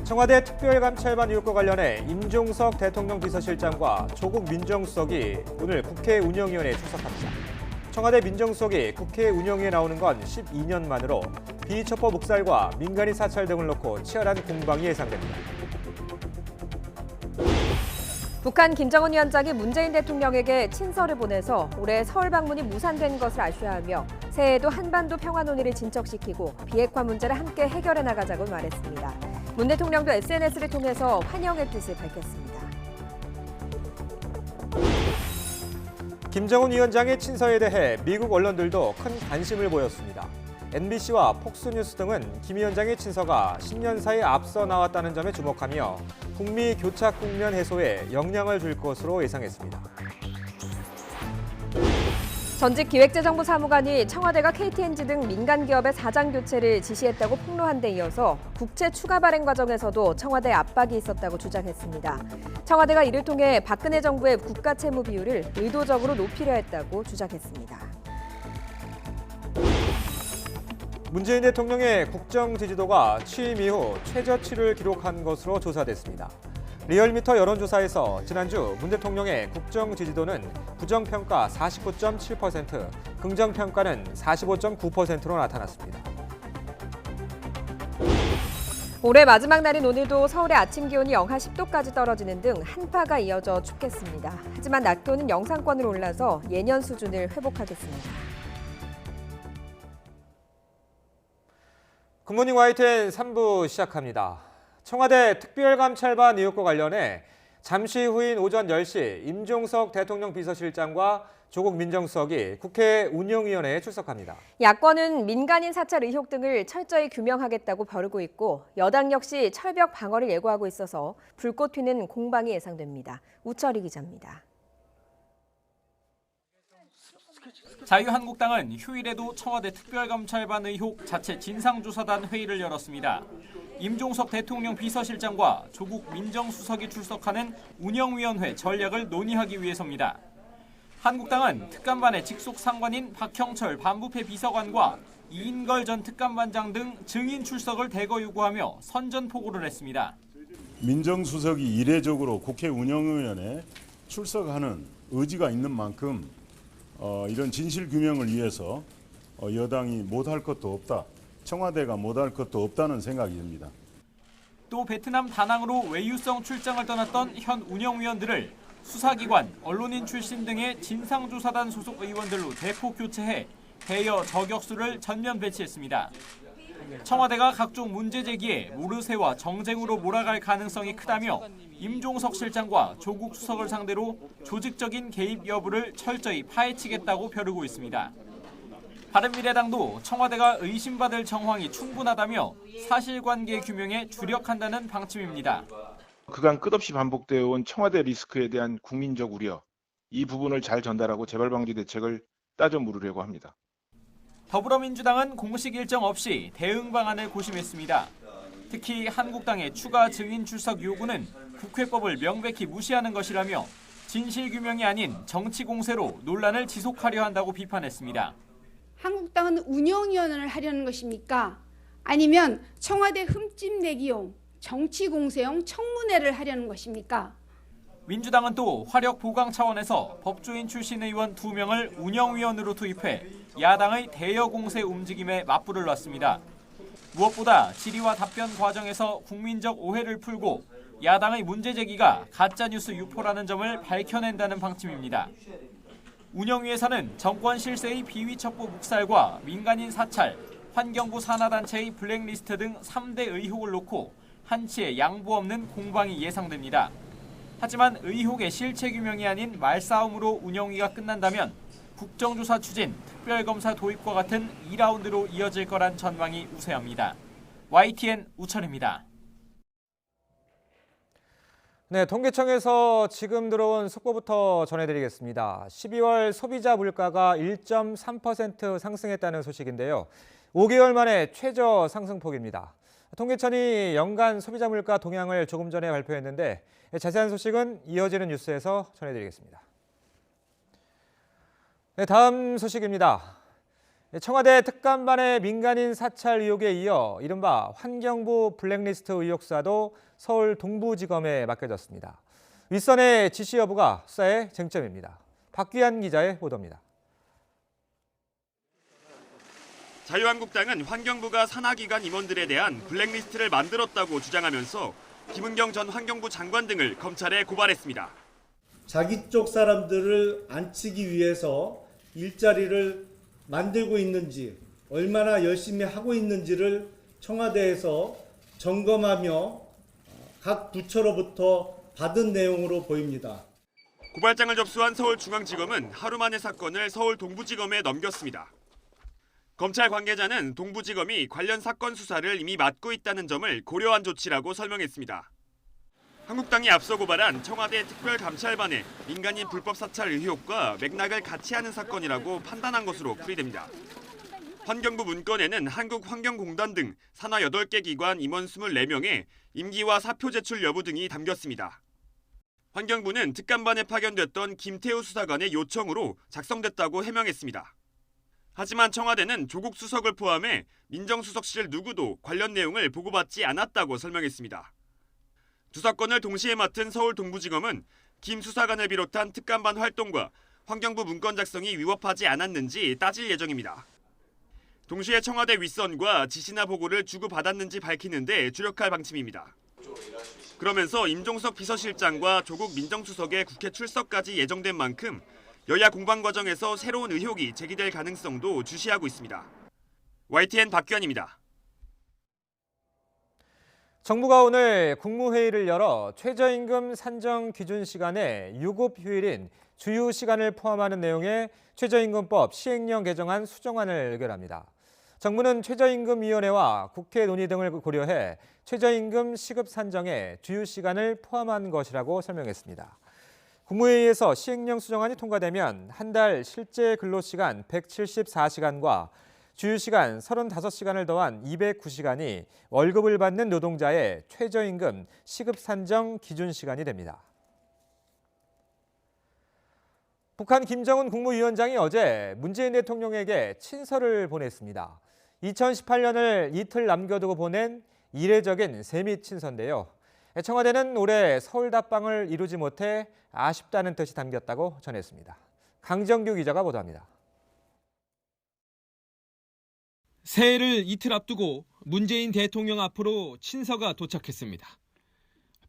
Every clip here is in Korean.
청와대 특별감찰반 의혹과 관련해 임종석 대통령 비서실장과 조국 민정수석이 오늘 국회 운영위원회에 출석합니다. 청와대 민정수석이 국회 운영위에 나오는 건 12년 만으로 비위첩보 묵살과 민간인 사찰 등을 놓고 치열한 공방이 예상됩니다. 북한 김정은 위원장이 문재인 대통령에게 친서를 보내서 올해 서울 방문이 무산된 것을 아쉬워하며 새해에도 한반도 평화 논의를 진척시키고 비핵화 문제를 함께 해결해 나가자고 말했습니다. 문 대통령도 SNS를 통해서 환영의 뜻을 밝혔습니다. 김정은 위원장의 친서에 대해 미국 언론들도 큰 관심을 보였습니다. MBC와 폭스뉴스 등은 김 위원장의 친서가 신년사에 앞서 나왔다는 점에 주목하며 북미 교착 국면 해소에 영향을 줄 것으로 예상했습니다. 전직 기획재정부 사무관이 청와대가 KTNG 등 민간 기업의 사장 교체를 지시했다고 폭로한 데 이어서 국채 추가 발행 과정에서도 청와대 압박이 있었다고 주장했습니다. 청와대가 이를 통해 박근혜 정부의 국가 채무 비율을 의도적으로 높이려 했다고 주장했습니다. 문재인 대통령의 국정 지지도가 취임 이후 최저치를 기록한 것으로 조사됐습니다. 리얼미터 여론조사에서 지난주 문 대통령의 국정 지지도는 부정평가 49.7%, 긍정평가는 45.9%로 나타났습니다. 올해 마지막 날인 오늘도 서울의 아침 기온이 영하 10도까지 떨어지는 등 한파가 이어져 춥겠습니다. 하지만 낮 기온은 영상권으로 올라서 예년 수준을 회복하겠습니다. 굿모닝 YTN 3부 시작합니다. 청와대 특별감찰반 의혹과 관련해 잠시 후인 오전 10시 임종석 대통령 비서실장과 조국 민정수석이 국회 운영위원회에 출석합니다. 야권은 민간인 사찰 의혹 등을 철저히 규명하겠다고 벼르고 있고 여당 역시 철벽 방어를 예고하고 있어서 불꽃 튀는 공방이 예상됩니다. 우철희 기자입니다. 자유한국당은 휴일에도 청와대 특별감찰반 의혹 자체 진상조사단 회의를 열었습니다. 임종석 대통령 비서실장과 조국 민정수석이 출석하는 운영위원회 전략을 논의하기 위해서입니다. 한국당은 특감반의 직속 상관인 박형철 반부패 비서관과 이인걸 전 특감반장 등 증인 출석을 대거 요구하며 선전포고를 했습니다. 민정수석이 이례적으로 국회 운영위원회에 출석하는 의지가 있는 만큼 이런 진실규명을 위해서 여당이 못할 것도 없다. 청와대가 못할 것도 없다는 생각이 듭니다. 또 베트남 다낭으로 외유성 출장을 떠났던 현 운영위원들을 수사기관, 언론인 출신 등의 진상조사단 소속 의원들로 대폭 교체해 대여 저격수를 전면 배치했습니다. 청와대가 각종 문제 제기에 모르쇠와 정쟁으로 몰아갈 가능성이 크다며 임종석 실장과 조국 수석을 상대로 조직적인 개입 여부를 철저히 파헤치겠다고 벼르고 있습니다. 바른미래당도 청와대가 의심받을 정황이 충분하다며 사실관계 규명에 주력한다는 방침입니다. 그간 끝없이 반복되어 온 청와대 리스크에 대한 국민적 우려, 이 부분을 잘 전달하고 재발 방지 대책을 따져 물으려고 합니다. 더불어민주당은 공식 일정 없이 대응 방안을 고심했습니다. 특히 한국당의 추가 증인 출석 요구는 국회법을 명백히 무시하는 것이라며 진실규명이 아닌 정치 공세로 논란을 지속하려 한다고 비판했습니다. 한국당은 운영위원회를 하려는 것입니까? 아니면 청와대 흠집 내기용, 정치 공세용 청문회를 하려는 것입니까? 민주당은 또 화력 보강 차원에서 법조인 출신 의원 2명을 운영위원으로 투입해 야당의 대여 공세 움직임에 맞불을 놨습니다. 무엇보다 질의와 답변 과정에서 국민적 오해를 풀고 야당의 문제 제기가 가짜뉴스 유포라는 점을 밝혀낸다는 방침입니다. 운영위에서는 정권 실세의 비위첩보 묵살과 민간인 사찰, 환경부 산하단체의 블랙리스트 등 3대 의혹을 놓고 한치의 양보 없는 공방이 예상됩니다. 하지만 의혹의 실체 규명이 아닌 말싸움으로 운영위가 끝난다면 국정조사 추진, 특별검사 도입과 같은 2라운드로 이어질 거란 전망이 우세합니다. YTN 우철입니다. 네, 통계청에서 지금 들어온 속보부터 전해드리겠습니다. 12월 소비자 물가가 1.3% 상승했다는 소식인데요. 5개월 만에 최저 상승폭입니다. 통계청이 연간 소비자 물가 동향을 조금 전에 발표했는데 자세한 소식은 이어지는 뉴스에서 전해드리겠습니다. 네, 다음 소식입니다. 청와대 특감반의 민간인 사찰 의혹에 이어 이른바 환경부 블랙리스트 의혹 수사도 서울 동부지검에 맡겨졌습니다. 윗선의 지시 여부가 수사의 쟁점입니다. 박귀한 기자의 보도입니다. 자유한국당은 환경부가 산하기관 임원들에 대한 블랙리스트를 만들었다고 주장하면서 김은경 전 환경부 장관 등을 검찰에 고발했습니다. 자기 쪽 사람들을 앉히기 위해서 일자리를 만들고 있는지, 얼마나 열심히 하고 있는지를 청와대에서 점검하며 각 부처로부터 받은 내용으로 보입니다. 고발장을 접수한 서울중앙지검은 하루 만에 사건을 서울 동부지검에 넘겼습니다. 검찰 관계자는 동부지검이 관련 사건 수사를 이미 맡고 있다는 점을 고려한 조치라고 설명했습니다. 한국당이 앞서 고발한 청와대 특별감찰반의 민간인 불법 사찰 의혹과 맥락을 같이 하는 사건이라고 판단한 것으로 풀이됩니다. 환경부 문건에는 한국환경공단 등 산하 8개 기관 임원 24명의 임기와 사표 제출 여부 등이 담겼습니다. 환경부는 특감반에 파견됐던 김태우 수사관의 요청으로 작성됐다고 해명했습니다. 하지만 청와대는 조국 수석을 포함해 민정수석실 누구도 관련 내용을 보고받지 않았다고 설명했습니다. 두 사건을 동시에 맡은 서울 동부지검은 김 수사관을 비롯한 특감반 활동과 환경부 문건 작성이 위법하지 않았는지 따질 예정입니다. 동시에 청와대 윗선과 지시나 보고를 주고받았는지 밝히는 데 주력할 방침입니다. 그러면서 임종석 비서실장과 조국 민정수석의 국회 출석까지 예정된 만큼 여야 공방 과정에서 새로운 의혹이 제기될 가능성도 주시하고 있습니다. YTN 박규환입니다. 정부가 오늘 국무회의를 열어 최저임금 산정 기준 시간에 유급 휴일인 주휴 시간을 포함하는 내용의 최저임금법 시행령 개정안 수정안을 의결합니다. 정부는 최저임금위원회와 국회 논의 등을 고려해 최저임금 시급 산정에 주휴 시간을 포함한 것이라고 설명했습니다. 국무회의에서 시행령 수정안이 통과되면 한 달 실제 근로시간 174시간과 주휴시간 35시간을 더한 209시간이 월급을 받는 노동자의 최저임금 시급 산정 기준 시간이 됩니다. 북한 김정은 국무위원장이 어제 문재인 대통령에게 친서를 보냈습니다. 2018년을 이틀 남겨두고 보낸 이례적인 세미 친서인데요. 청와대는 올해 서울 답방을 이루지 못해 아쉽다는 뜻이 담겼다고 전했습니다. 강정규 기자가 보도합니다. 새해를 이틀 앞두고 문재인 대통령 앞으로 친서가 도착했습니다.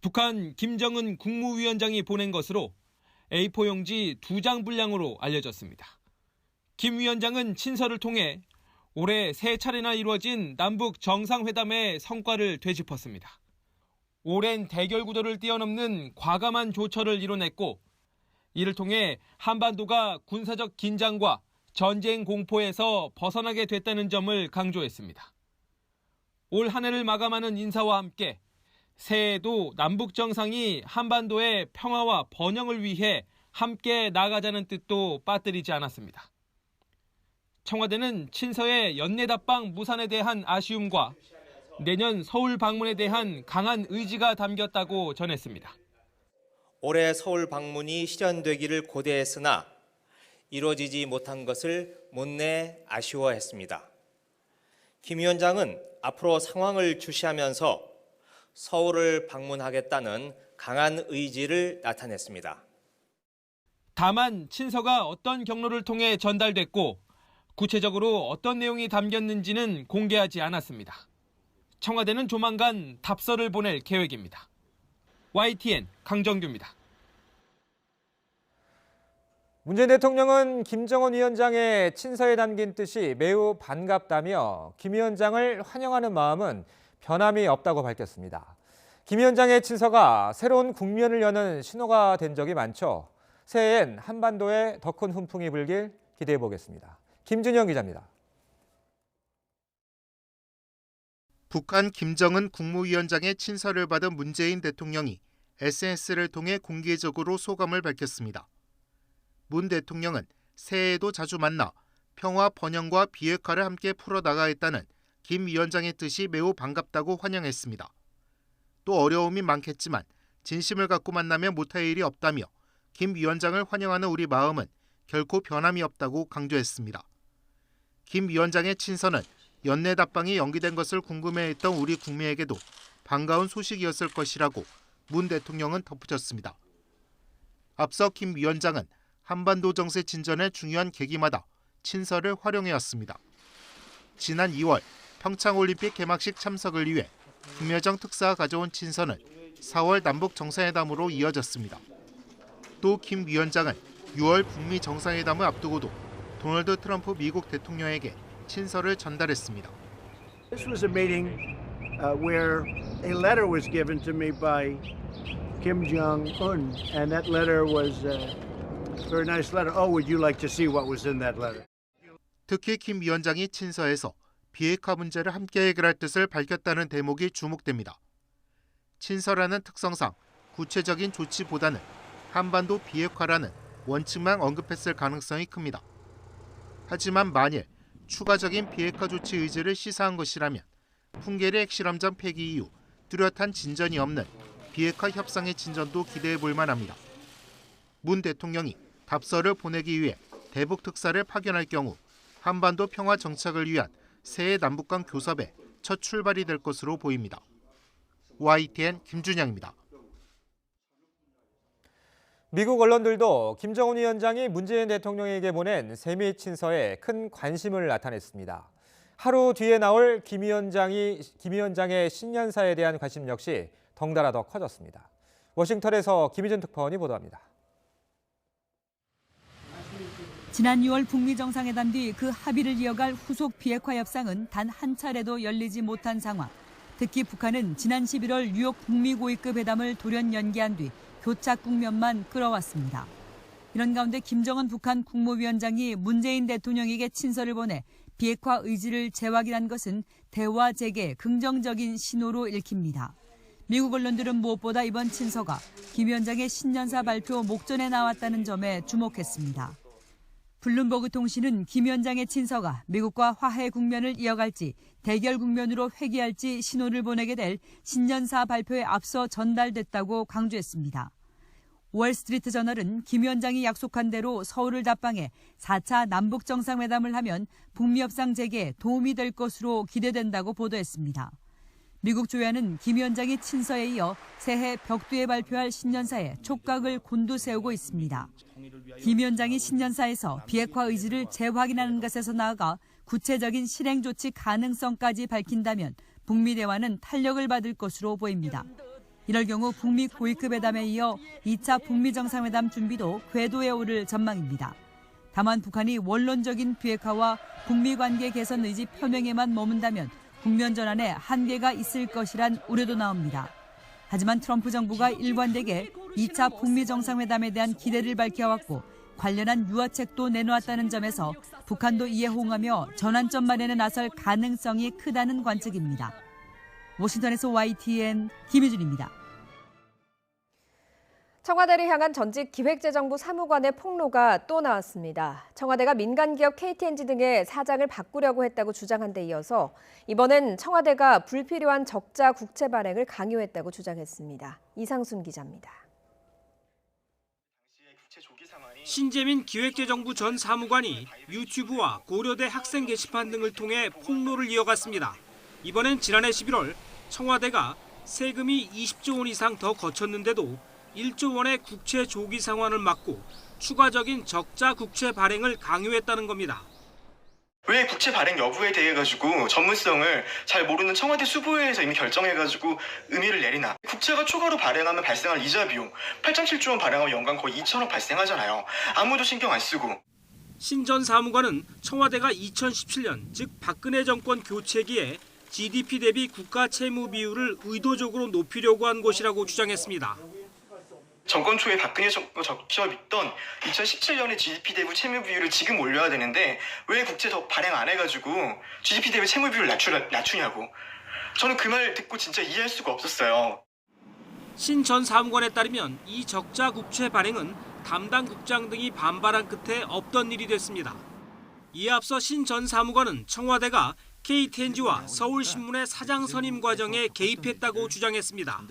북한 김정은 국무위원장이 보낸 것으로 A4 용지 2장 분량으로 알려졌습니다. 김 위원장은 친서를 통해 올해 세 차례나 이루어진 남북 정상회담의 성과를 되짚었습니다. 오랜 대결 구도를 뛰어넘는 과감한 조처를 이뤄냈고 이를 통해 한반도가 군사적 긴장과 전쟁 공포에서 벗어나게 됐다는 점을 강조했습니다. 올 한 해를 마감하는 인사와 함께 새해에도 남북 정상이 한반도의 평화와 번영을 위해 함께 나가자는 뜻도 빠뜨리지 않았습니다. 청와대는 친서의 연내 답방 무산에 대한 아쉬움과 내년 서울 방문에 대한 강한 의지가 담겼다고 전했습니다. 올해 서울 방문이 실현되기를 고대했으나 이루어지지 못한 것을 못내 아쉬워했습니다. 김 위원장은 앞으로 상황을 주시하면서 서울을 방문하겠다는 강한 의지를 나타냈습니다. 다만 친서가 어떤 경로를 통해 전달됐고 구체적으로 어떤 내용이 담겼는지는 공개하지 않았습니다. 청와대는 조만간 답서를 보낼 계획입니다. YTN 강정규입니다. 문재인 대통령은 김정은 위원장의 친서에 담긴 뜻이 매우 반갑다며 김 위원장을 환영하는 마음은 변함이 없다고 밝혔습니다. 김 위원장의 친서가 새로운 국면을 여는 신호가 된 적이 많죠. 새해엔 한반도에 더 큰 훈풍이 불길 기대해 보겠습니다. 김준영 기자입니다. 북한 김정은 국무위원장의 친서를 받은 문재인 대통령이 SNS를 통해 공개적으로 소감을 밝혔습니다. 문 대통령은 새해에도 자주 만나 평화 번영과 비핵화를 함께 풀어나가겠다는 김 위원장의 뜻이 매우 반갑다고 환영했습니다. 또 어려움이 많겠지만 진심을 갖고 만나면 못할 일이 없다며 김 위원장을 환영하는 우리 마음은 결코 변함이 없다고 강조했습니다. 김 위원장의 친서는 연내 답방이 연기된 것을 궁금해했던 우리 국민에게도 반가운 소식이었을 것이라고 문 대통령은 덧붙였습니다. 앞서 김 위원장은 한반도 정세 진전의 중요한 계기마다 친서를 활용해왔습니다. 지난 2월 평창올림픽 개막식 참석을 위해 김여정 특사가 가져온 친서는 4월 남북 정상회담으로 이어졌습니다. 또 김 위원장은 6월 북미 정상회담을 앞두고도 도널드 트럼프 미국 대통령에게 친서를 전달했습니다. This was a meeting where a letter was given to me by Kim Jong-un, and that letter was a very nice letter. Oh, would you like to see what was in that letter? 특히 김 위원장이 친서에서 비핵화 문제를 함께 해결할 뜻을 밝혔다는 대목이 주목됩니다. 친서라는 특성상 구체적인 조치보다는 한반도 비핵화라는 원칙만 언급했을 가능성이 큽니다. 하지만 만일 추가적인 비핵화 조치 의지를 시사한 것이라면 풍계리 핵실험장 폐기 이후 뚜렷한 진전이 없는 비핵화 협상의 진전도 기대해 볼 만합니다. 문 대통령이 답서를 보내기 위해 대북 특사를 파견할 경우 한반도 평화 정착을 위한 새해 남북 간 교섭의 첫 출발이 될 것으로 보입니다. YTN 김준영입니다. 미국 언론들도 김정은 위원장이 문재인 대통령에게 보낸 세미 친서에 큰 관심을 나타냈습니다. 하루 뒤에 나올 김 위원장의 신년사에 대한 관심 역시 덩달아 더 커졌습니다. 워싱턴에서 김희준 특파원이 보도합니다. 지난 6월 북미 정상회담 뒤 그 합의를 이어갈 후속 비핵화 협상은 단 한 차례도 열리지 못한 상황. 특히 북한은 지난 11월 뉴욕 북미 고위급 회담을 돌연 연기한 뒤 교착 국면만 끌어왔습니다. 이런 가운데 김정은 북한 국무위원장이 문재인 대통령에게 친서를 보내 비핵화 의지를 재확인한 것은 대화 재개 긍정적인 신호로 읽힙니다. 미국 언론들은 무엇보다 이번 친서가 김 위원장의 신년사 발표 목전에 나왔다는 점에 주목했습니다. 블룸버그 통신은 김 위원장의 친서가 미국과 화해 국면을 이어갈지 대결 국면으로 회귀할지 신호를 보내게 될 신년사 발표에 앞서 전달됐다고 강조했습니다. 월스트리트 저널은 김 위원장이 약속한 대로 서울을 답방해 4차 남북 정상회담을 하면 북미 협상 재개에 도움이 될 것으로 기대된다고 보도했습니다. 미국 조야는 김 위원장이 친서에 이어 새해 벽두에 발표할 신년사에 촉각을 곤두세우고 있습니다. 김 위원장이 신년사에서 비핵화 의지를 재확인하는 것에서 나아가 구체적인 실행 조치 가능성까지 밝힌다면 북미 대화는 탄력을 받을 것으로 보입니다. 이럴 경우 북미 고위급 회담에 이어 2차 북미 정상회담 준비도 궤도에 오를 전망입니다. 다만 북한이 원론적인 비핵화와 북미 관계 개선 의지 표명에만 머문다면 국면 전환에 한계가 있을 것이란 우려도 나옵니다. 하지만 트럼프 정부가 일관되게 2차 북미 정상회담에 대한 기대를 밝혀왔고 관련한 유화책도 내놓았다는 점에서 북한도 이에 호응하며 전환점 마련에 나설 가능성이 크다는 관측입니다. 워싱턴에서 YTN 김희준입니다. 청와대를 향한 전직 기획재정부 사무관의 폭로가 또 나왔습니다. 청와대가 민간기업 KTNG 등의 사장을 바꾸려고 했다고 주장한 데 이어서 이번엔 청와대가 불필요한 적자 국채 발행을 강요했다고 주장했습니다. 이상순 기자입니다. 신재민 기획재정부 전 사무관이 유튜브와 고려대 학생 게시판 등을 통해 폭로를 이어갔습니다. 이번엔 지난해 11월 청와대가 세금이 20조 원 이상 더 거쳤는데도 1조 원의 국채 조기 상환을 막고 추가적인 적자 국채 발행을 강요했다는 겁니다. 왜 국채 발행 여부에 대해 가지고 전문성을 잘 모르는 청와대 수보회에서 이미 결정해가지고 의미를 내리나. 국채가 초과로 발행하면 발생할 이자 비용 8.7조 원 발행하면 연간 거의 2천억 발생하잖아요. 아무도 신경 안 쓰고. 신 전 사무관은 청와대가 2017년 즉 박근혜 정권 교체기에 GDP 대비 국가 채무 비율을 의도적으로 높이려고 한 것이라고 주장했습니다. 정권 초에 박근혜 정부 적혀 있던 2017년에 GDP 대비 채무 비율을 지금 올려야 되는데 왜 국채 더 발행 안 해가지고 GDP 대비 채무 비율을 낮추냐고. 저는 그 말 듣고 진짜 이해할 수가 없었어요. 신 전 사무관에 따르면 이 적자 국채 발행은 담당 국장 등이 반발한 끝에 없던 일이 됐습니다. 이에 앞서 신 전 사무관은 청와대가 KTNG와 서울신문의 사장 선임 과정에 개입했다고 주장했습니다.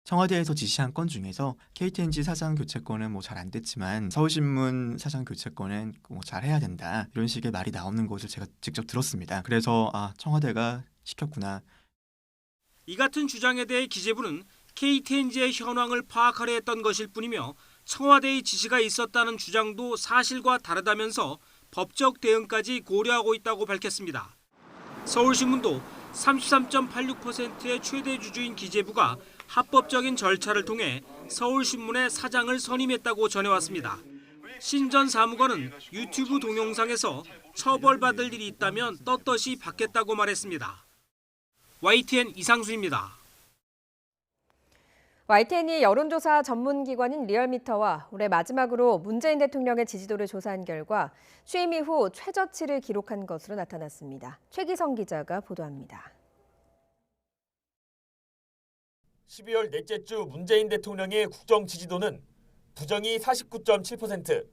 청와대에서 지시한 건 중에서 KTNG 사장 교체권은 뭐 잘 안 됐지만 서울신문 사장 교체권은 뭐 잘 해야 된다 이런 식의 말이 나오는 것을 제가 직접 들었습니다. 그래서 청와대가 시켰구나. 이 같은 주장에 대해 기재부는 KTNG의 현황을 파악하려 했던 것일 뿐이며 청와대의 지시가 있었다는 주장도 사실과 다르다면서 법적 대응까지 고려하고 있다고 밝혔습니다. 서울신문도 33.86%의 최대 주주인 기재부가 합법적인 절차를 통해 서울신문의 사장을 선임했다고 전해왔습니다. 신 전 사무관은 유튜브 동영상에서 처벌받을 일이 있다면 떳떳이 받겠다고 말했습니다. YTN 이상수입니다. YTN이 여론조사 전문기관인 리얼미터와 올해 마지막으로 문재인 대통령의 지지도를 조사한 결과 취임 이후 최저치를 기록한 것으로 나타났습니다. 최기성 기자가 보도합니다. 12월 넷째 주 문재인 대통령의 국정 지지도는 부정이 49.7%,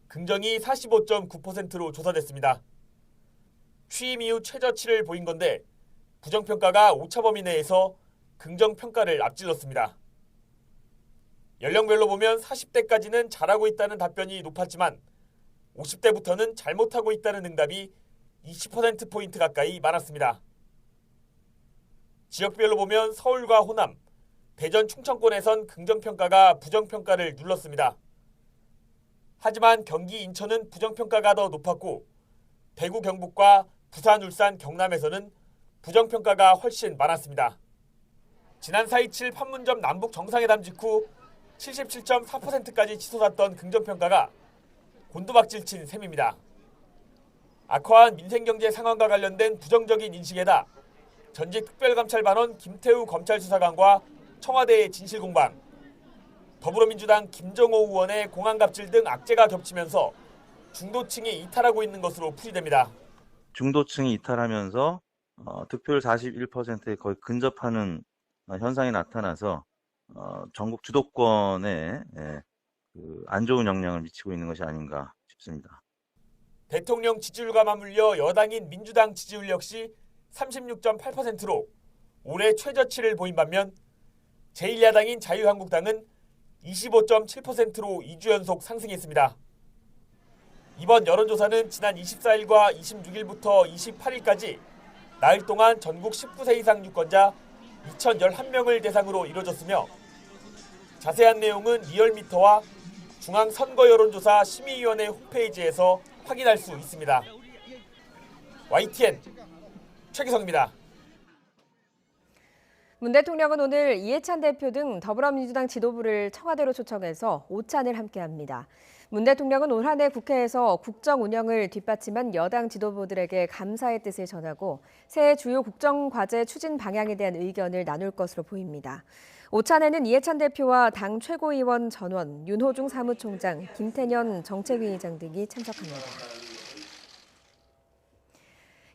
긍정이 45.9%로 조사됐습니다. 취임 이후 최저치를 보인 건데 부정평가가 오차범위 내에서 긍정평가를 앞질렀습니다. 연령별로 보면 40대까지는 잘하고 있다는 답변이 높았지만 50대부터는 잘못하고 있다는 응답이 20%포인트 가까이 많았습니다. 지역별로 보면 서울과 호남, 대전, 충청권에선 긍정평가가 부정평가를 눌렀습니다. 하지만 경기, 인천은 부정평가가 더 높았고 대구, 경북과 부산, 울산, 경남에서는 부정평가가 훨씬 많았습니다. 지난 4.27 판문점 남북 정상회담 직후 77.4%까지 치솟았던 긍정평가가 곤두박질 친 셈입니다. 악화한 민생경제 상황과 관련된 부정적인 인식에다 전직 특별감찰반원 김태우 검찰수사관과 청와대의 진실공방, 더불어민주당 김정호 의원의 공안갑질 등 악재가 겹치면서 중도층이 이탈하고 있는 것으로 풀이됩니다. 중도층이 이탈하면서 득표율 41%에 거의 근접하는 현상이 나타나서 전국 주도권에 안 좋은 영향을 미치고 있는 것이 아닌가 싶습니다. 대통령 지지율과 맞물려 여당인 민주당 지지율 역시 36.8%로 올해 최저치를 보인 반면 제1야당인 자유한국당은 25.7%로 2주 연속 상승했습니다. 이번 여론조사는 지난 24일과 26일부터 28일까지 나흘 동안 전국 19세 이상 유권자 2,011명을 대상으로 이뤄졌으며 자세한 내용은 리얼미터와 중앙선거여론조사 심의위원회 홈페이지에서 확인할 수 있습니다. YTN 최기성입니다. 문 대통령은 오늘 이해찬 대표 등 더불어민주당 지도부를 청와대로 초청해서 오찬을 함께합니다. 문 대통령은 올 한 해 국회에서 국정 운영을 뒷받침한 여당 지도부들에게 감사의 뜻을 전하고 새해 주요 국정 과제 추진 방향에 대한 의견을 나눌 것으로 보입니다. 오찬에는 이해찬 대표와 당 최고위원 전원, 윤호중 사무총장, 김태년 정책위의장 등이 참석합니다.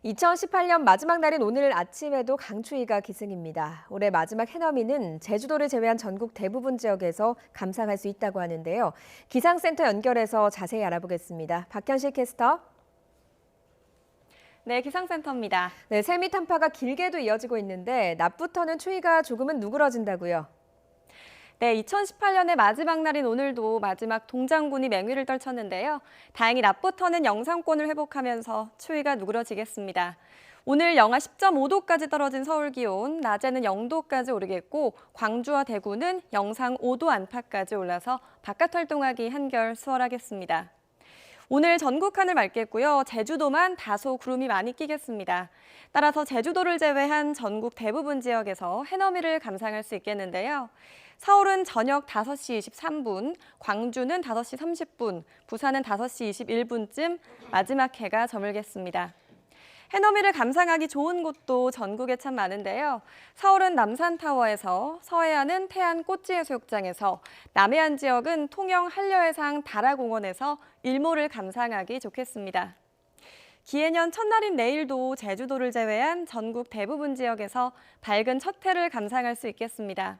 2018년 마지막 날인 오늘 아침에도 강추위가 기승입니다. 올해 마지막 해넘이는 제주도를 제외한 전국 대부분 지역에서 감상할 수 있다고 하는데요. 기상센터 연결해서 자세히 알아보겠습니다. 박현실 캐스터. 네, 기상센터입니다. 네, 세미 탄파가 길게도 이어지고 있는데 낮부터는 추위가 조금은 누그러진다고요. 네, 2018년의 마지막 날인 오늘도 마지막 동장군이 맹위를 떨쳤는데요. 다행히 낮부터는 영상권을 회복하면서 추위가 누그러지겠습니다. 오늘 영하 10.5도까지 떨어진 서울 기온, 낮에는 0도까지 오르겠고 광주와 대구는 영상 5도 안팎까지 올라서 바깥 활동하기 한결 수월하겠습니다. 오늘 전국 하늘 맑겠고요. 제주도만 다소 구름이 많이 끼겠습니다. 따라서 제주도를 제외한 전국 대부분 지역에서 해넘이를 감상할 수 있겠는데요. 서울은 저녁 5시 23분, 광주는 5시 30분, 부산은 5시 21분쯤 마지막 해가 저물겠습니다. 해넘이를 감상하기 좋은 곳도 전국에 참 많은데요. 서울은 남산타워에서, 서해안은 태안 꽃지해수욕장에서, 남해안 지역은 통영 한려해상 다라공원에서 일몰을 감상하기 좋겠습니다. 기해년 첫날인 내일도 제주도를 제외한 전국 대부분 지역에서 밝은 첫 해를 감상할 수 있겠습니다.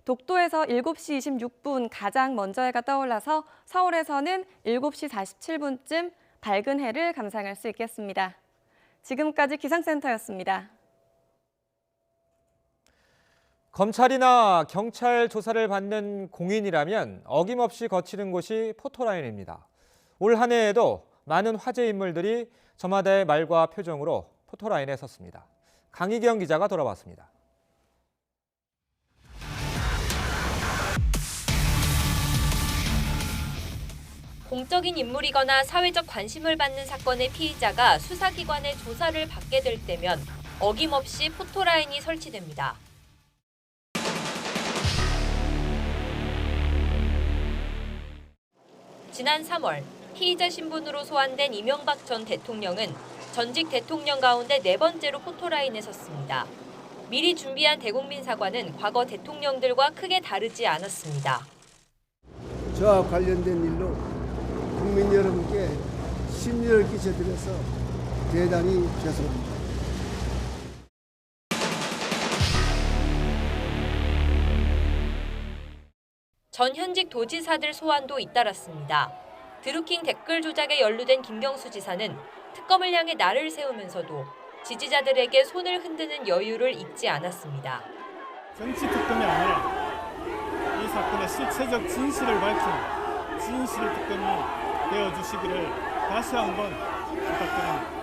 독도에서 7시 26분 가장 먼저 해가 떠올라서 서울에서는 7시 47분쯤 밝은 해를 감상할 수 검찰이나 경찰 조사를 받는 공인이라면 어김없이 거치는 곳이 포토라인입니다. 올 한 해에도 많은 화제 인물들이 청와대의 말과 표정으로 포토라인에 섰습니다. 강희경 기자가 돌아왔습니다. 공적인 인물이거나 사회적 관심을 받는 사건의 피의자가 수사기관의 조사를 받게 될 때면 어김없이 포토라인이 설치됩니다. 지난 3월 피의자 신분으로 소환된 이명박 전 대통령은 전직 대통령 가운데 4번째로 포토라인에 섰습니다. 미리 준비한 대국민 사과는 과거 대통령들과 크게 다르지 않았습니다. 저와 관련된 일로 국민 여러분께 심려를 끼쳐드려서 대단히 죄송합니다. 전 현직 도지사들 소환도 잇따랐습니다. 드루킹 댓글 조작에 연루된 김경수 지사는 특검을 향해 날을 세우면서도 지지자들에게 손을 흔드는 여유를 잊지 않았습니다. 정치 특검이 아니라 이 사건의 실체적 진실을 밝히는 진실 특검이 되어주시기를 다시 한번 부탁드립니다.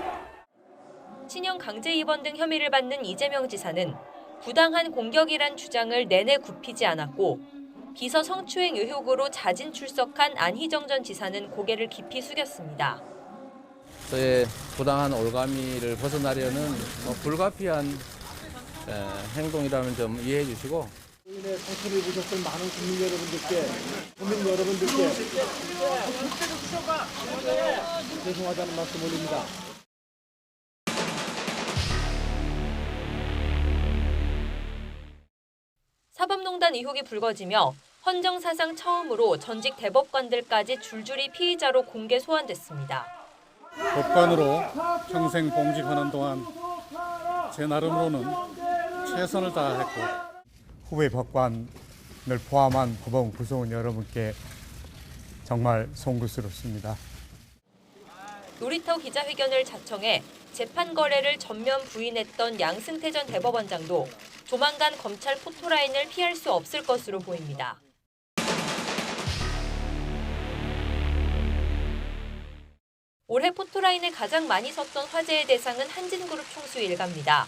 친형 강제 입원 등 혐의를 받는 이재명 지사는 부당한 공격이란 주장을 내내 굽히지 않았고 비서 성추행 의혹으로 자진 출석한 안희정 전 지사는 고개를 깊이 숙였습니다. 저의 부당한 올가미를 벗어나려는 불가피한 행동이라는 점 이해해 주시고 국민의 상처를 입으셨던 많은 국민 여러분들께 죄송하다는 말씀 올립니다. 사법농단 의혹이 불거지며 헌정 사상 처음으로 전직 대법관들까지 줄줄이 피의자로 공개 소환됐습니다. 법관으로 평생 봉직하는 동안 제 나름으로는 최선을 다했고 후배 법관을 포함한 법원 구성원 여러분께 정말 송구스럽습니다. 놀이터 기자회견을 자청해 재판 거래를 전면 부인했던 양승태 전 대법원장도 조만간 검찰 포토라인을 피할 수 없을 것으로 보입니다. 올해 포토라인에 가장 많이 섰던 화제의 대상은 한진그룹 총수 일가입니다.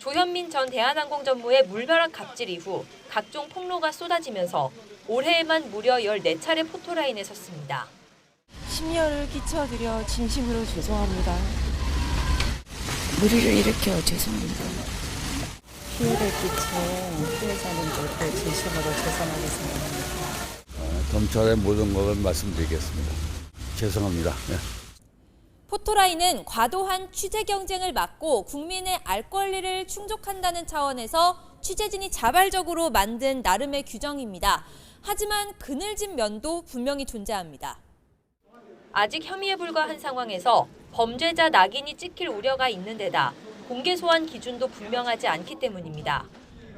조현민 전 대한항공 전무의 물벼락 갑질 이후 각종 폭로가 쏟아지면서 올해에만 무려 14차례 포토라인에 섰습니다. 심려를 끼쳐드려 진심으로 죄송합니다. 무리를 일으켜 죄송합니다. 피해를 끼친 피해자님들께 진심으로 죄송하겠습니다. 검찰의 모든 것을 말씀드리겠습니다. 죄송합니다. 네. 포토라인은 과도한 취재 경쟁을 막고 국민의 알 권리를 충족한다는 차원에서 취재진이 자발적으로 만든 나름의 규정입니다. 하지만 그늘진 면도 분명히 존재합니다. 아직 혐의에 불과한 상황에서 범죄자 낙인이 찍힐 우려가 있는 데다 공개 소환 기준도 분명하지 않기 때문입니다.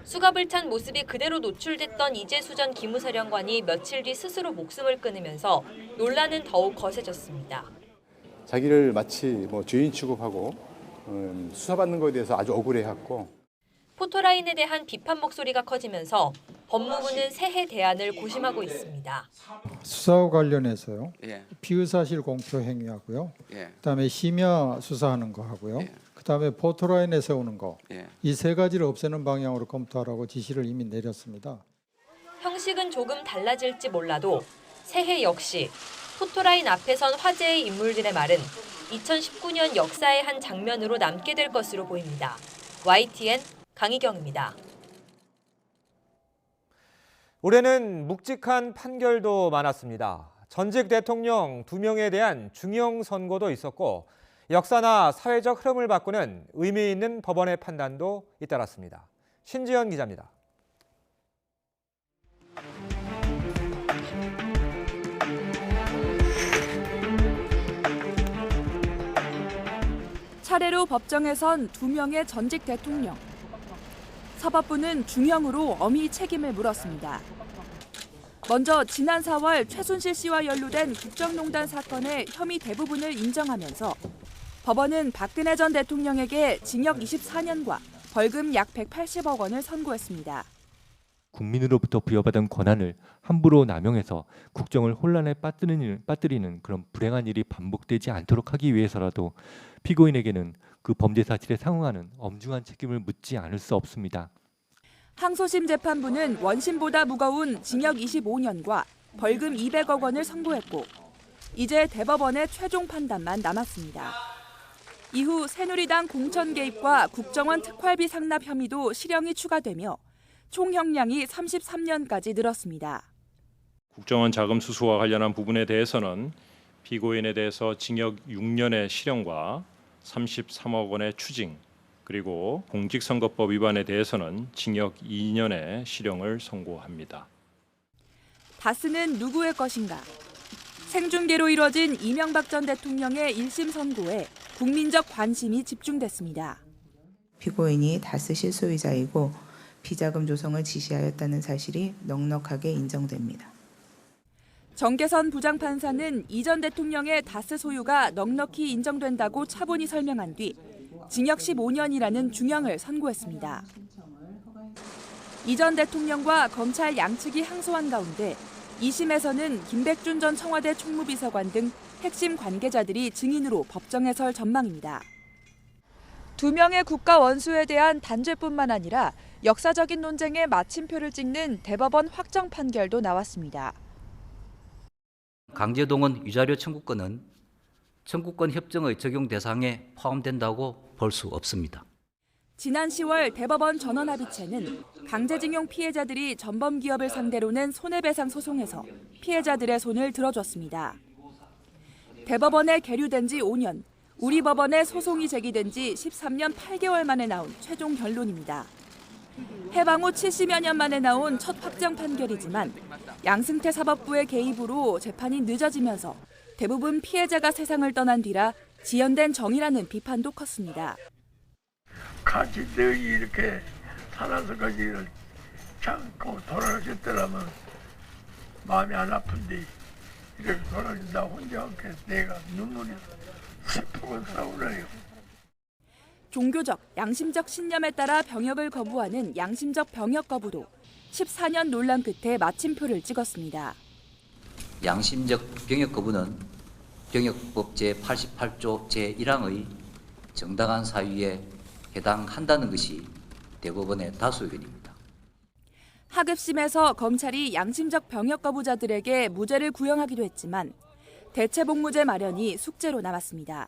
수갑을 찬 모습이 그대로 노출됐던 이재수 전 기무사령관이 며칠 뒤 스스로 목숨을 끊으면서 논란은 더욱 거세졌습니다. 자기를 마치 죄인 취급하고 수사받는 것에 대해서 아주 억울해했고 포토라인에 대한 비판 목소리가 커지면서 법무부는 새해 대안을 고심하고 있습니다. 수사와 관련해서요. 예. 피의사실 공표 행위하고요. 예. 그다음에 심야 수사하는 거 하고요. 예. 그다음에 포토라인에 세우는 거. 예. 이 세 가지를 없애는 방향으로 검토하라고 지시를 이미 내렸습니다. 형식은 조금 달라질지 몰라도 새해 역시 포토라인 앞에 선 화제의 인물들의 말은 2019년 역사의 한 장면으로 남게 될 것으로 보입니다. YTN 강희경입니다. 올해는 묵직한 판결도 많았습니다. 전직 대통령 2명에 대한 중형 선고도 있었고 역사나 사회적 흐름을 바꾸는 의미 있는 법원의 판단도 잇따랐습니다. 신지연 기자입니다. 차례로 법정에 선 2명의 전직 대통령. 사법부는 중형으로 엄히 책임을 물었습니다. 먼저 지난 4월 최순실 씨와 연루된 국정농단 사건의 혐의 대부분을 인정하면서 법원은 박근혜 전 대통령에게 징역 24년과 벌금 약 180억 원을 선고했습니다. 국민으로부터 부여받은 권한을 함부로 남용해서 국정을 혼란에 빠뜨리는 그런 불행한 일이 반복되지 않도록 하기 위해서라도 피고인에게는 그 범죄 사실에 상응하는 엄중한 책임을 묻지 않을 수 없습니다. 항소심 재판부는 원심보다 무거운 징역 25년과 벌금 200억 원을 선고했고 이제 대법원의 최종 판단만 남았습니다. 이후 새누리당 공천 개입과 국정원 특활비 상납 혐의도 실형이 추가되며 총 형량이 33년까지 늘었습니다. 국정원 자금 수수와 관련한 부분에 대해서는 피고인에 대해서 징역 6년의 실형과 33억 원의 추징, 그리고 공직선거법 위반에 대해서는 징역 2년의 실형을 선고합니다. 다스는 누구의 것인가? 생중계로 이뤄진 이명박 전 대통령의 1심 선고에 국민적 관심이 집중됐습니다. 피고인이 다스 실소유자이고 비자금 조성을 지시하였다는 사실이 넉넉하게 인정됩니다. 정계선 부장판사는 이 전 대통령의 다스 소유가 넉넉히 인정된다고 차분히 설명한 뒤 징역 15년이라는 중형을 선고했습니다. 이 전 대통령과 검찰 양측이 항소한 가운데 2심에서는 김백준 전 청와대 총무비서관 등 핵심 관계자들이 증인으로 법정에 설 전망입니다. 2명의 국가 원수에 대한 단죄뿐만 아니라 역사적인 논쟁의 마침표를 찍는 대법원 확정 판결도 나왔습니다. 강제동원 위자료 청구권은 청구권 협정의 적용 대상에 포함된다고 볼 수 없습니다. 지난 10월 대법원 전원합의체는 강제징용 피해자들이 전범기업을 상대로 낸 손해배상 소송에서 피해자들의 손을 들어줬습니다. 대법원에 계류된 지 5년, 우리 법원에 소송이 제기된 지 13년 8개월 만에 나온 최종 결론입니다. 해방 후 70여 년 만에 나온 첫 확정 판결이지만 양승태 사법부의 개입으로 재판이 늦어지면서 대부분 피해자가 세상을 떠난 뒤라 지연된 정의라는 비판도 컸습니다. 같이 너희 이렇게 살아서까지 참고 돌아가셨더라면 마음이 안 아픈데 이렇게 돌아가신다 혼자 없게 내가 눈물이 슬프고 싸우라요. 종교적, 양심적 신념에 따라 병역을 거부하는 양심적 병역 거부도 14년 논란 끝에 마침표를 찍었습니다. 양심적 병역 거부는 병역법 제88조 제1항의 정당한 사유에 해당한다는 것이 대법원의 다수 의견입니다. 하급심에서 검찰이 양심적 병역 거부자들에게 무죄를 구형하기도 했지만 대체복무제 마련이 숙제로 남았습니다.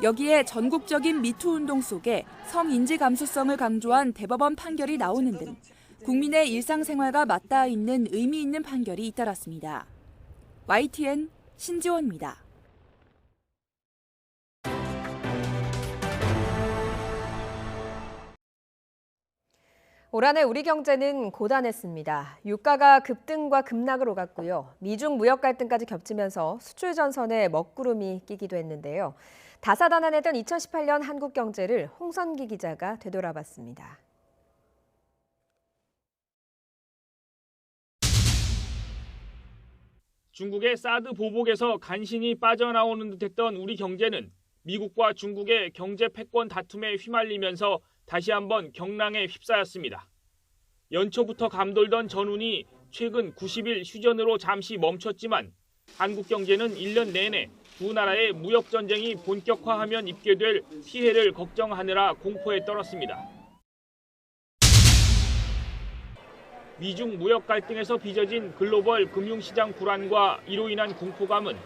여기에 전국적인 미투 운동 속에 성인지 감수성을 강조한 대법원 판결이 나오는 등 국민의 일상생활과 맞닿아 있는 의미 있는 판결이 잇따랐습니다. YTN 신지원입니다. 올 한해 우리 경제는 고단했습니다. 유가가 급등과 급락을 오갔고요. 미중 무역 갈등까지 겹치면서 수출 전선에 먹구름이 끼기도 했는데요. 다사다난했던 2018년 한국 경제를 홍선기 기자가 되돌아봤습니다. 중국의 사드 보복에서 간신히 빠져나오는 듯했던 우리 경제는 미국과 중국의 경제 패권 다툼에 휘말리면서 다시 한번 경랑에 휩싸였습니다. 연초부터 감돌던 전운이 최근 90일 휴전으로 잠시 멈췄지만 한국 경제는 1년 내내 두 나라의 무역 전쟁이 본격화하면 입게 될 피해를 걱정하느라 공포에 떨었습니다. 미중 무역 갈등에서 빚어진 글로벌 금융시장 불안과 이로 인한 공포감은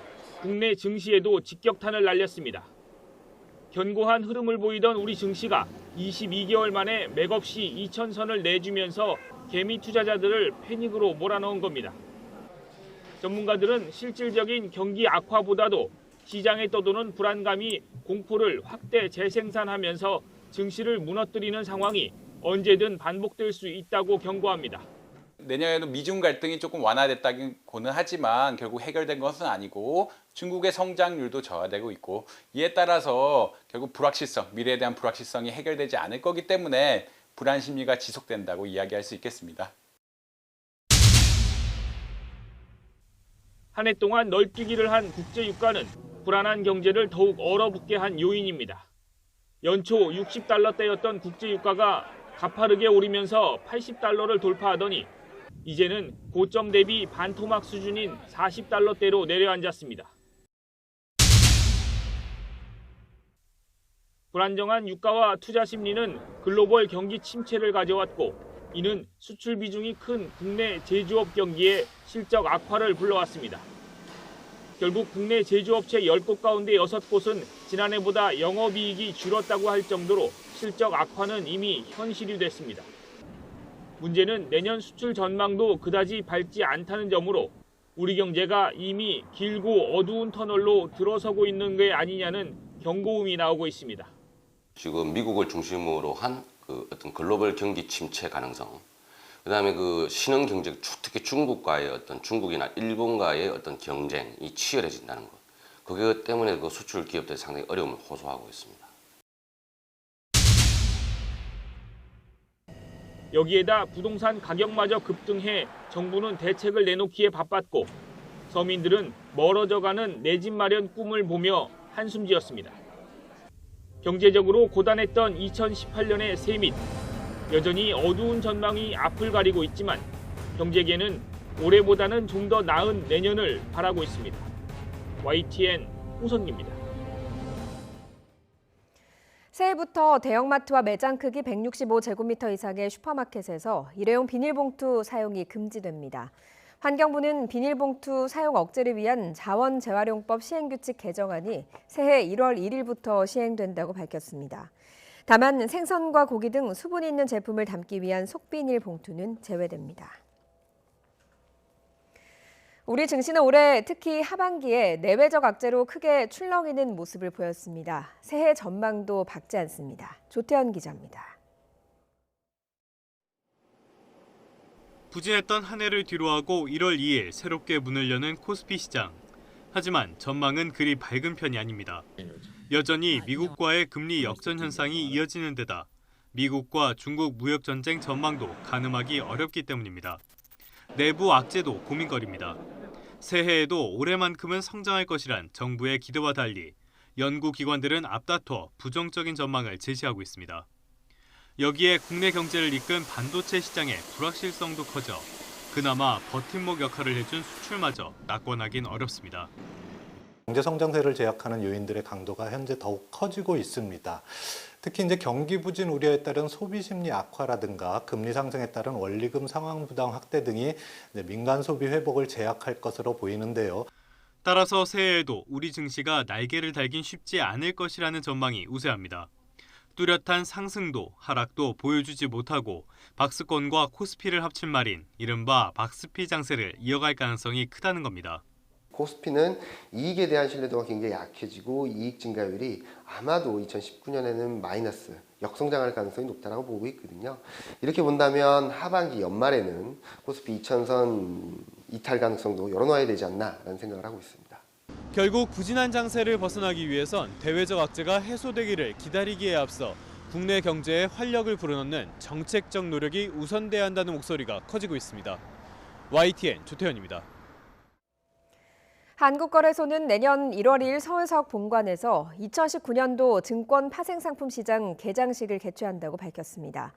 국내 증시에도 직격탄을 날렸습니다. 견고한 흐름을 보이던 우리 증시가 22개월 만에 맥없이 2,000선을 내주면서 개미 투자자들을 패닉으로 몰아넣은 겁니다. 전문가들은 실질적인 경기 악화보다도 시장에 떠도는 불안감이 공포를 확대 재생산하면서 증시를 무너뜨리는 상황이 언제든 반복될 수 있다고 경고합니다. 내년에도 미중 갈등이 조금 완화됐다고는 하지만 결국 해결된 것은 아니고 중국의 성장률도 저하되고 있고 이에 따라서 결국 불확실성, 미래에 대한 불확실성이 해결되지 않을 거기 때문에 불안 심리가 지속된다고 이야기할 수 있겠습니다. 한 해 동안 널뛰기를 한 국제 유가는 불안한 경제를 더욱 얼어붙게 한 요인입니다. 연초 60달러대였던 국제 유가가 가파르게 오르면서 $80를 돌파하더니 이제는 고점 대비 반토막 수준인 $40대로 내려앉았습니다. 불안정한 유가와 투자 심리는 글로벌 경기 침체를 가져왔고 이는 수출 비중이 큰 국내 제조업 경기에 실적 악화를 불러왔습니다. 결국 국내 제조업체 10곳 가운데 6곳은 지난해보다 영업이익이 줄었다고 할 정도로 실적 악화는 이미 현실이 됐습니다. 문제는 내년 수출 전망도 그다지 밝지 않다는 점으로 우리 경제가 이미 길고 어두운 터널로 들어서고 있는 게 아니냐는 경고음이 나오고 있습니다. 지금 미국을 중심으로 한 그 어떤 글로벌 경기 침체 가능성, 그다음에 그 신흥 경제, 특히 중국과의 어떤 중국이나 일본과의 어떤 경쟁이 치열해진다는 것, 그것 때문에 그 수출 기업들이 상당히 어려움을 호소하고 있습니다. 여기에다 부동산 가격마저 급등해 정부는 대책을 내놓기에 바빴고 서민들은 멀어져가는 내 집 마련 꿈을 보며 한숨 지었습니다. 경제적으로 고단했던 2018년의 세밑, 여전히 어두운 전망이 앞을 가리고 있지만 경제계는 올해보다는 좀 더 나은 내년을 바라고 있습니다. YTN 홍선기입니다. 새해부터 대형마트와 매장 크기 165제곱미터 이상의 슈퍼마켓에서 일회용 비닐봉투 사용이 금지됩니다. 환경부는 비닐봉투 사용 억제를 위한 자원재활용법 시행규칙 개정안이 새해 1월 1일부터 시행된다고 밝혔습니다. 다만 생선과 고기 등 수분이 있는 제품을 담기 위한 속비닐 봉투는 제외됩니다. 우리 증시는 올해 특히 하반기에 내외적 악재로 크게 출렁이는 모습을 보였습니다. 새해 전망도 밝지 않습니다. 조태현 기자입니다. 부진했던 한 해를 뒤로하고 1월 2일 새롭게 문을 여는 코스피 시장. 하지만 전망은 그리 밝은 편이 아닙니다. 여전히 미국과의 금리 역전 현상이 이어지는 데다 미국과 중국 무역 전쟁 전망도 가늠하기 어렵기 때문입니다. 내부 악재도 고민거리입니다. 새해에도 올해만큼은 성장할 것이란 정부의 기대와 달리 연구기관들은 앞다퉈 부정적인 전망을 제시하고 있습니다. 여기에 국내 경제를 이끈 반도체 시장의 불확실성도 커져 그나마 버팀목 역할을 해준 수출마저 낙관하긴 어렵습니다. 경제 성장세를 제약하는 요인들의 강도가 현재 더욱 커지고 있습니다. 특히 이제 경기 부진 우려에 따른 소비 심리 악화라든가 금리 상승에 따른 원리금 상환 부담 확대 등이 민간 소비 회복을 제약할 것으로 보이는데요. 따라서 새해에도 우리 증시가 날개를 달긴 쉽지 않을 것이라는 전망이 우세합니다. 뚜렷한 상승도 하락도 보여주지 못하고 박스권과 코스피를 합친 말인 이른바 박스피 장세를 이어갈 가능성이 크다는 겁니다. 코스피는 이익에 대한 신뢰도가 굉장히 약해지고 이익 증가율이 아마도 2019년에는 마이너스, 역성장할 가능성이 높다고 보고 있거든요. 이렇게 본다면 하반기 연말에는 코스피 2000선 이탈 가능성도 열어놔야 되지 않나라는 생각을 하고 있습니다. 결국 부진한 장세를 벗어나기 위해선 대외적 악재가 해소되기를 기다리기에 앞서 국내 경제에 활력을 불어넣는 정책적 노력이 우선돼야 한다는 목소리가 커지고 있습니다. YTN 조태현입니다. 한국거래소는 내년 1월 2일 서울석 본관에서 2019년도 증권 파생상품 시장 개장식을 개최한다고 밝혔습니다.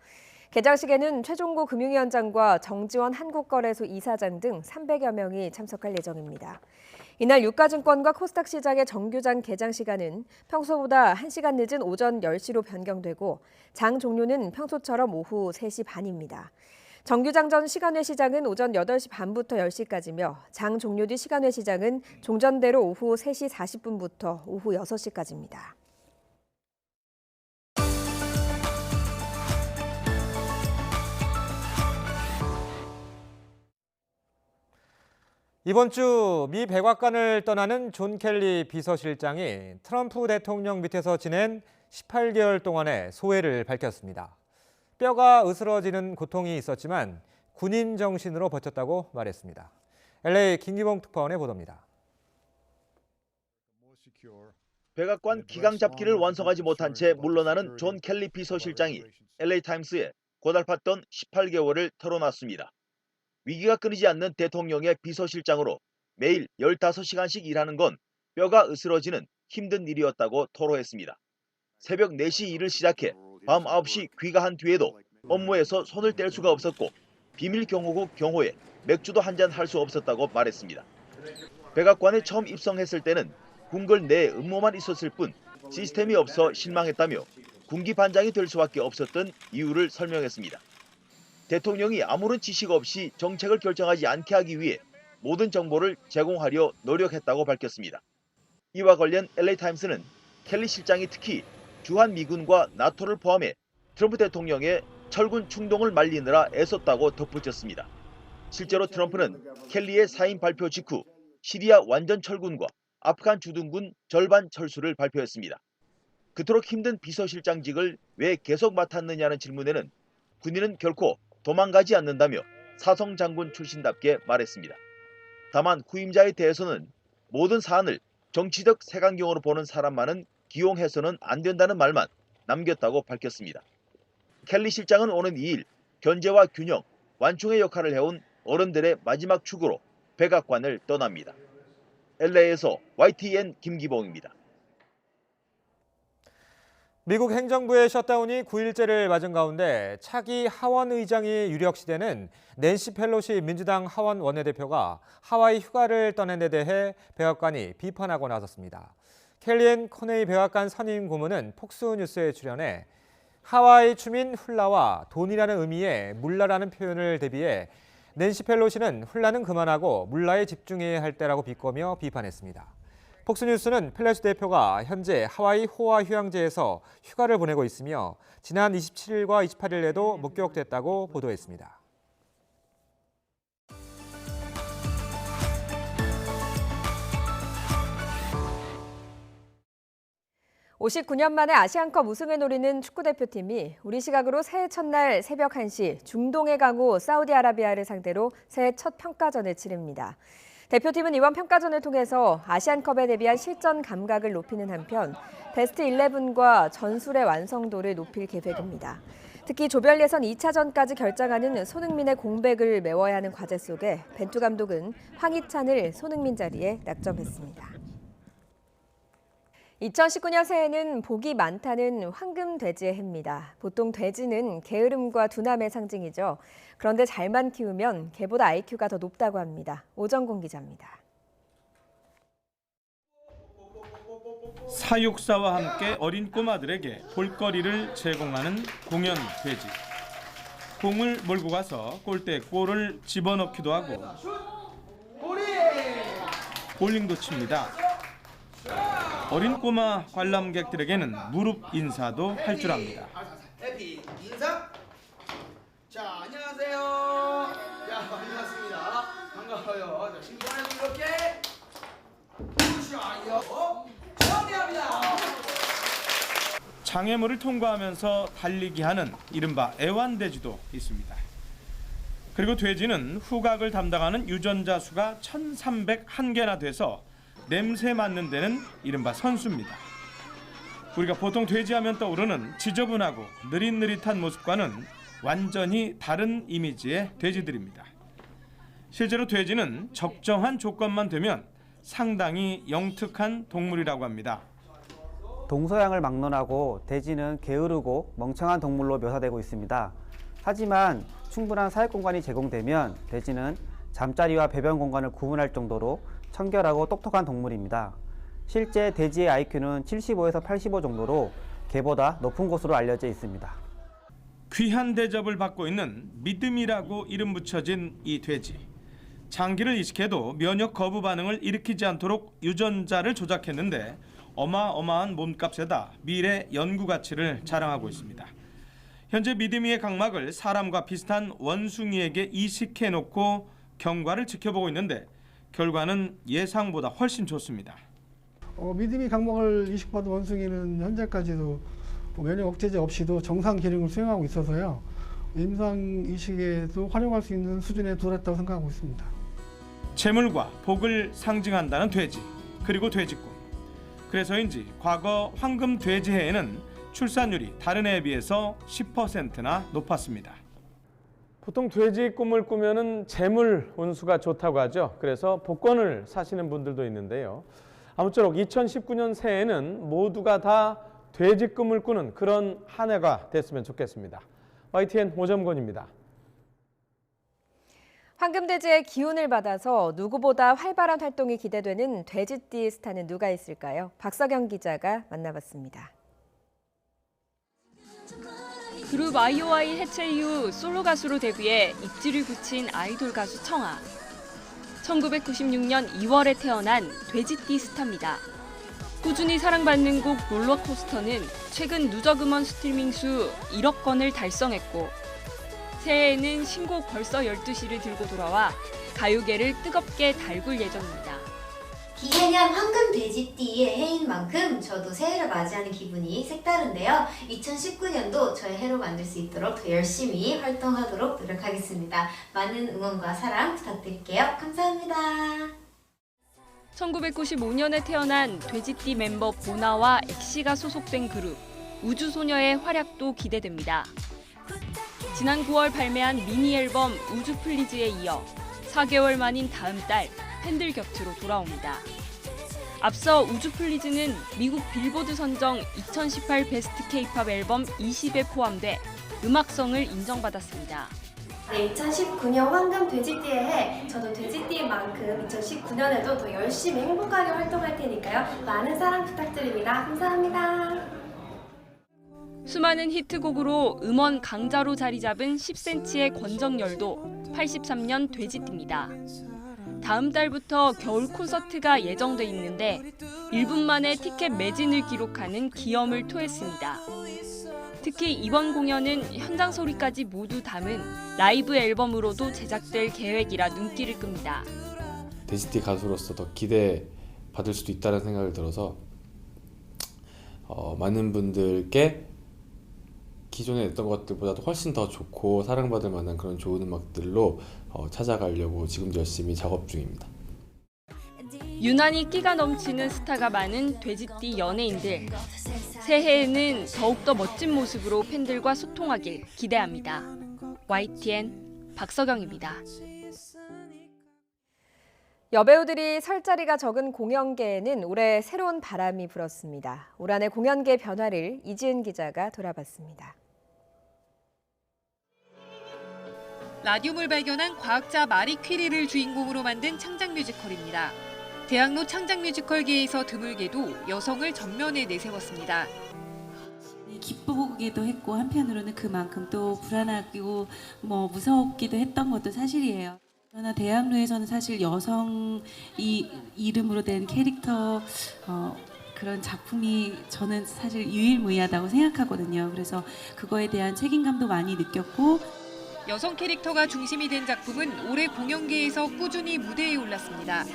개장식에는 최종구 금융위원장과 정지원 한국거래소 이사장 등 300여 명이 참석할 예정입니다. 이날 유가증권과 코스닥 시장의 정규장 개장 시간은 평소보다 1시간 늦은 오전 10시로 변경되고 장 종료는 평소처럼 오후 3시 반입니다. 정규장 전 시간외 시장은 오전 8시 반부터 10시까지며 장 종료 뒤 시간외 시장은 종전대로 오후 3시 40분부터 오후 6시까지입니다. 이번 주 미 백악관을 떠나는 존 켈리 비서실장이 트럼프 대통령 밑에서 지낸 18개월 동안의 소회를 밝혔습니다. 뼈가 으스러지는 고통이 있었지만 군인 정신으로 버텼다고 말했습니다. LA 김기봉 특파원의 보도입니다. 백악관 기강 잡기를 완성하지 못한 채 물러나는 존 켈리 비서실장이 LA타임스에 고달팠던 18개월을 털어놨습니다. 위기가 끊이지 않는 대통령의 비서실장으로 매일 15시간씩 일하는 건 뼈가 으스러지는 힘든 일이었다고 토로했습니다. 새벽 4시 일을 시작해 밤 9시 귀가한 뒤에도 업무에서 손을 뗄 수가 없었고 비밀 경호국 경호에 맥주도 한잔 할 수 없었다고 말했습니다. 백악관에 처음 입성했을 때는 궁궐 내 음모만 있었을 뿐 시스템이 없어 실망했다며 군기 반장이 될 수밖에 없었던 이유를 설명했습니다. 대통령이 아무런 지식 없이 정책을 결정하지 않게 하기 위해 모든 정보를 제공하려 노력했다고 밝혔습니다. 이와 관련 LA타임스는 켈리 실장이 특히 주한 미군과 나토를 포함해 트럼프 대통령의 철군 충동을 말리느라 애썼다고 덧붙였습니다. 실제로 트럼프는 켈리의 사임 발표 직후 시리아 완전 철군과 아프간 주둔군 절반 철수를 발표했습니다. 그토록 힘든 비서실장직을 왜 계속 맡았느냐는 질문에는 군인은 결코 도망가지 않는다며 사성 장군 출신답게 말했습니다. 다만 후임자에 대해서는 모든 사안을 정치적 색안경으로 보는 사람만은 기용해서는 안 된다는 말만 남겼다고 밝혔습니다. 켈리 실장은 오는 2일 견제와 균형, 완충의 역할을 해온 어른들의 마지막 축으로 백악관을 떠납니다. LA에서 YTN 김기봉입니다. 미국 행정부의 셧다운이 9일째를 맞은 가운데 차기 하원 의장이 유력시되는 낸시 펠로시 민주당 하원 원내대표가 하와이 휴가를 떠난 데 대해 백악관이 비판하고 나섰습니다. 켈리앤 코네이 백악관 선임 고문은 폭스뉴스에 출연해 하와이 주민 훌라와 돈이라는 의미의 물라라는 표현을 대비해 낸시 펠로시는 훌라는 그만하고 물라에 집중해야 할 때라고 비꼬며 비판했습니다. 폭스뉴스는 펠로시 대표가 현재 하와이 호아 휴양지에서 휴가를 보내고 있으며 지난 27일과 28일에도 목격됐다고 보도했습니다. 59년 만에 아시안컵 우승을 노리는 축구대표팀이 우리 시각으로 새해 첫날 새벽 1시 중동의 강호 사우디아라비아를 상대로 새해 첫 평가전을 치릅니다. 대표팀은 이번 평가전을 통해서 아시안컵에 대비한 실전 감각을 높이는 한편 베스트 11과 전술의 완성도를 높일 계획입니다. 특히 조별 예선 2차전까지 결정하는 손흥민의 공백을 메워야 하는 과제 속에 벤투 감독은 황희찬을 손흥민 자리에 낙점했습니다. 2019년 새해는 복이 많다는 황금돼지의 해입니다. 보통 돼지는 게으름과 둔함의 상징이죠. 그런데 잘만 키우면 개보다 IQ가 더 높다고 합니다. 오정공 기자입니다. 사육사와 함께 어린 꼬마들에게 볼거리를 제공하는 공연 돼지. 공을 몰고 가서 골대에 골을 집어넣기도 하고 볼링도 칩니다. 어린 꼬마 관람객들에게는 무릎 인사도 할 줄 압니다. 해피 인사. 자, 안녕하세요. 야, 반갑습니다. 반가워요. 자, 신기하게 이렇게 푸셔요. 정리합니다. 장애물을 통과하면서 달리기 하는 이른바 애완돼지도 있습니다. 그리고 돼지는 후각을 담당하는 유전자 수가 1301개나 돼서 냄새 맡는 데는 이른바 선수입니다. 우리가 보통 돼지하면 떠오르는 지저분하고 느릿느릿한 모습과는 완전히 다른 이미지의 돼지들입니다. 실제로 돼지는 적정한 조건만 되면 상당히 영특한 동물이라고 합니다. 동서양을 막론하고 돼지는 게으르고 멍청한 동물로 묘사되고 있습니다. 하지만 충분한 사육 공간이 제공되면 돼지는 잠자리와 배변 공간을 구분할 정도로 청결하고 똑똑한 동물입니다. 실제 돼지의 IQ는 75에서 85 정도로 개보다 높은 것으로 알려져 있습니다. 귀한 대접을 받고 있는 믿음이라고 이름 붙여진 이 돼지. 장기를 이식해도 면역 거부 반응을 일으키지 않도록 유전자를 조작했는데 어마어마한 몸값에다 미래 연구 가치를 자랑하고 있습니다. 현재 믿음이의 각막을 사람과 비슷한 원숭이에게 이식해놓고 경과를 지켜보고 있는데 결과는 예상보다 훨씬 좋습니다. 믿음이 각막을 이식받은 원숭이는 현재까지도 면역 억제제 없이도 정상 기능을 수행하고 있어서요. 임상 이식에도 활용할 수 있는 수준에 도달했다고 생각하고 있습니다. 재물과 복을 상징한다는 돼지, 그리고 돼지꿈. 그래서인지 과거 황금 돼지해에는 출산율이 다른 해에 비해서 10%나 높았습니다. 보통 돼지 꿈을 꾸면은 재물 운수가 좋다고 하죠. 그래서 복권을 사시는 분들도 있는데요. 아무쪼록 2019년 새해에는 모두가 다 돼지 꿈을 꾸는 그런 한 해가 됐으면 좋겠습니다. YTN 오점권입니다. 황금돼지의 기운을 받아서 누구보다 활발한 활동이 기대되는 돼지띠 스타는 누가 있을까요? 박서경 기자가 만나봤습니다. 그룹 아이오아이 해체 이후 솔로 가수로 데뷔해 입지를 굳힌 아이돌 가수 청아. 1996년 2월에 태어난 돼지띠 스타입니다. 꾸준히 사랑받는 곡 롤러코스터는 최근 누적 음원 스트리밍 수 1억 건을 달성했고 새해에는 신곡 벌써 12시를 들고 돌아와 가요계를 뜨겁게 달굴 예정입니다. 기해년 황금 돼지띠의 해인 만큼 저도 새해를 맞이하는 기분이 색다른데요. 2019년도 저의 해로 만들 수 있도록 더 열심히 활동하도록 노력하겠습니다. 많은 응원과 사랑 부탁드릴게요. 감사합니다. 1995년에 태어난 돼지띠 멤버 보나와 엑시가 소속된 그룹 우주소녀의 활약도 기대됩니다. 지난 9월 발매한 미니 앨범 우주 플리즈에 이어 4개월 만인 다음 달 팬들 곁으로 돌아옵니다. 앞서 우주 플리즈는 미국 빌보드 선정 2018 베스트 K-팝 앨범 20에 포함돼 음악성을 인정받았습니다. 네, 2019년 황금 돼지띠의 해, 저도 돼지띠인 만큼 2019년에도 더 열심히 행복하게 활동할 테니까요. 많은 사랑 부탁드립니다. 감사합니다. 수많은 히트곡으로 음원 강자로 자리 잡은 10cm의 권정열도 83년 돼지띠입니다. 다음 달부터 겨울 콘서트가 예정돼 있는데 1분 만에 티켓 매진을 기록하는 기염을 토했습니다. 특히 이번 공연은 현장 소리까지 모두 담은 라이브 앨범으로도 제작될 계획이라 눈길을 끕니다. 돼지띠 가수로서 더 기대받을 수도 있다는 생각이 들어서 많은 분들께 기존에 냈던 것들보다도 훨씬 더 좋고 사랑받을 만한 그런 좋은 음악들로 찾아가려고 지금도 열심히 작업 중입니다. 유난히 끼가 넘치는 스타가 많은 돼지띠 연예인들. 새해에는 더욱더 멋진 모습으로 팬들과 소통하길 기대합니다. YTN 박서경입니다. 여배우들이 설 자리가 적은 공연계에는 올해 새로운 바람이 불었습니다. 올 한해 공연계 변화를 이지은 기자가 돌아봤습니다. 라듐을 발견한 과학자 마리 퀴리를 주인공으로 만든 창작 뮤지컬입니다. 대학로 창작 뮤지컬계에서 드물게도 여성을 전면에 내세웠습니다. 기쁘기도 했고 한편으로는 그만큼 또 불안하고 무섭기도 했던 것도 사실이에요. 그러나 대학로에서는 사실 여성 이름으로 된 캐릭터 그런 작품이 저는 사실 유일무이하다고 생각하거든요. 그래서 그거에 대한 책임감도 많이 느꼈고 여성 캐릭터가 중심이 된 작품은 올해 공연계에서 꾸준히 무대에 올랐습니다.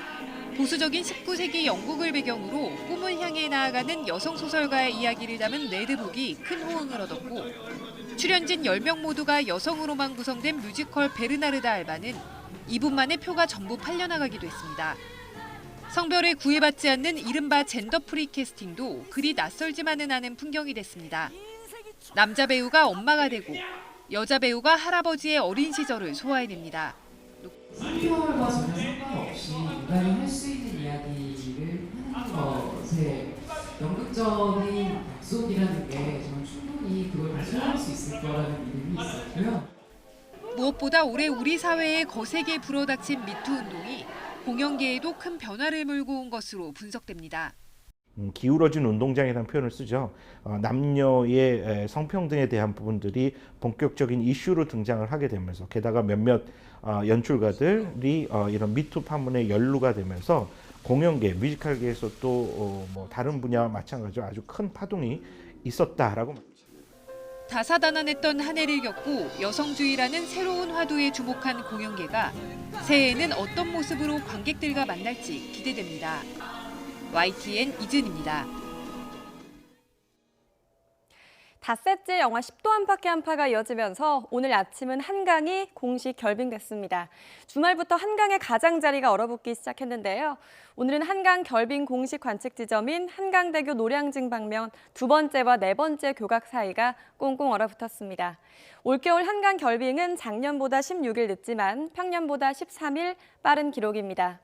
보수적인 19세기 영국을 배경으로 꿈을 향해 나아가는 여성 소설가의 이야기를 담은 레드북이 큰 호응을 얻었고 출연진 10명 모두가 여성으로만 구성된 뮤지컬 베르나르다 알바는 2분 만에 표가 전부 팔려나가기도 했습니다. 성별에 구애받지 않는 이른바 젠더 프리 캐스팅도 그리 낯설지만은 않은 풍경이 됐습니다. 남자 배우가 엄마가 되고 여자 배우가 할아버지의 어린 시절을 소화해냅니다. 성별과 전혀 상관없이 인간이 할 수 있는 이야기를 하는 것에 연극적인 약속이라는 게 저는 충분히 그걸 발전할 수 있을 거라는 믿음이 있었고요. 무엇보다 올해 우리 사회에 거세게 불어닥친 미투 운동이 공연계에도 큰 변화를 몰고 온 것으로 분석됩니다. 기울어진 운동장이라는 표현을 쓰죠. 남녀의 성평등에 대한 부분들이 본격적인 이슈로 등장을 하게 되면서 게다가 몇몇 연출가들이 이런 미투 파문에 연루가 되면서 공연계, 뮤지컬계에서 또 다른 분야와 마찬가지로 아주 큰 파동이 있었다라고. 다사다난했던 한 해를 겪고 여성주의라는 새로운 화두에 주목한 공연계가 새해에는 어떤 모습으로 관객들과 만날지 기대됩니다. YTN 이준입니다. 닷새째 영하 10도 안팎의 한파가 이어지면서 오늘 아침은 한강이 공식 결빙됐습니다. 주말부터 한강의 가장자리가 얼어붙기 시작했는데요. 오늘은 한강 결빙 공식 관측 지점인 한강대교 노량진 방면 두 번째와 네 번째 교각 사이가 꽁꽁 얼어붙었습니다. 올겨울 한강 결빙은 작년보다 16일 늦지만 평년보다 13일 빠른 기록입니다.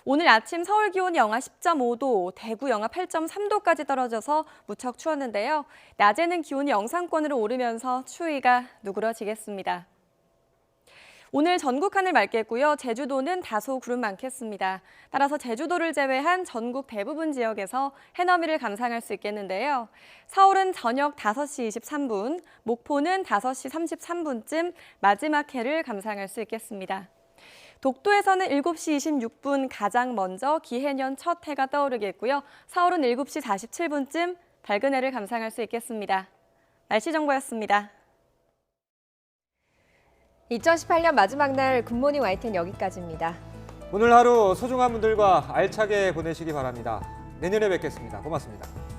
오늘 아침 서울 기온이 영하 10.5도, 대구 영하 8.3도까지 떨어져서 무척 추웠는데요. 낮에는 기온이 영상권으로 오르면서 추위가 누그러지겠습니다. 오늘 전국 하늘 맑겠고요. 제주도는 다소 구름 많겠습니다. 따라서 제주도를 제외한 전국 대부분 지역에서 해넘이를 감상할 수 있겠는데요. 서울은 저녁 5시 23분, 목포는 5시 33분쯤 마지막 해를 감상할 수 있겠습니다. 독도에서는 7시 26분 가장 먼저 기해년 첫 해가 떠오르겠고요. 서울은 7시 47분쯤 밝은 해를 감상할 수 있겠습니다. 날씨 정보였습니다. 2018년 마지막 날 굿모닝 YTN 여기까지입니다. 오늘 하루 소중한 분들과 알차게 보내시기 바랍니다. 내년에 뵙겠습니다. 고맙습니다.